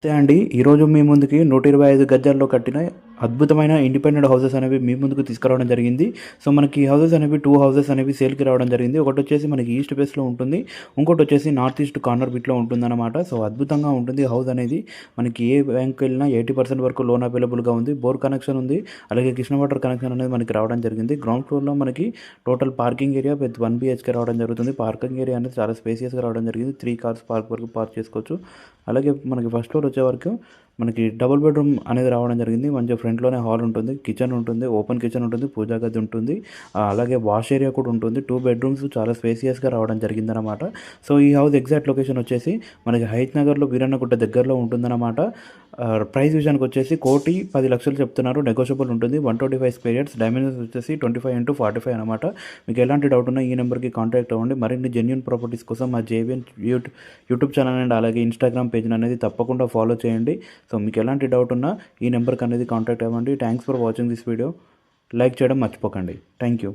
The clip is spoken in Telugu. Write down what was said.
అంతే అండి. ఈరోజు మీ ముందుకి 125 గజాల్లో కట్టిన అద్భుతమైన ఇండిపెండెంట్ హౌసెస్ అనేవి మీ ముందుకు తీసుకురావడం జరిగింది. సో, మనకి ఈ హౌసెస్ అనేవి 2 హౌసెస్ అనేవి సేల్‌కి రావడం జరిగింది. ఒకటొచ్చేసి మనకి ఈస్ట్ ఫేస్‌లో ఉంటుంది. ఇంకోటొచ్చేసి నార్త్ ఈస్ట్ కార్నర్ బిట్‌లో ఉంటుందన్నమాట. సో, అద్భుతంగా ఉంటుంది హౌస్ అనేది. మనకి ఏ బ్యాంక్‌కెళ్ళినా 80% వరకు లోన్ అవైలబుల్‌గా ఉంది. బోర్ కనెక్షన్ ఉంది. అలాగే కృష్ణ వాటర్ కనెక్షన్ అనేది మనకి రావడం జరిగింది. గ్రౌండ్ ఫ్లోర్‌లో మనకి total parking area with 1 BHK రావడం జరుగుతుంది. పార్కింగ్ ఏరియా అనేది చాలా స్పేసియస్‌గా రావడం జరిగింది. 3 కార్స్ వరకు పార్క్ చేసుకోవచ్చు. అలాగే మనకి ఫస్ట్ ఫ్లోర్ వచ్చే వరకు మనకి డబుల్ బెడ్రూమ్ అనేది రావడం జరిగింది. మంచిగా ఫ్రంట్‌లోనే హాల్ ఉంటుంది. కిచెన్ ఉంటుంది. ఓపెన్ కిచెన్ ఉంటుంది. పూజా గది ఉంటుంది. అలాగే వాష్ ఏరియా కూడా ఉంటుంది. 2 బెడ్రూమ్స్ చాలా స్పేసియస్‌గా రావడం జరిగిందనమాట. సో, ఈ హౌస్ ఎగ్జాక్ట్ లొకేషన్ వచ్చేసి మనకి హయత్ నగర్‌లో వీరన్నగుట్ట దగ్గరలో ఉంటుందన్నమాట. ప్రైస్ విషయానికొచ్చేసి 1,10,00,000 చెప్తున్నారు. నెగోషియబుల్ ఉంటుంది. 125 స్క్వేర్ యార్డ్స్. డైమెన్షన్స్ వచ్చేసి 25x45 అనమాట. మీకు ఎలాంటి డౌట్ ఉన్నా ఈ నెంబర్‌కి కాంటాక్ట్ అవ్వండి. మరిన్ని జెన్యూన్ ప్రాపర్టీస్ కోసం మా జేవిఎన్ యూట్యూబ్ ఛానల్ అండ్ అలాగే ఇన్‌స్టాగ్రామ్ పేజ్‌ని అనేది తప్పకుండా ఫాలో చేయండి. సో, మీకు ఎలాంటి డౌట్ ఉన్నా ఈ నెంబర్కి అనేది కాంటాక్ట్ అవ్వండి. Thanks for watching this video. Like చేయడం మర్చిపోకండి. Thank you.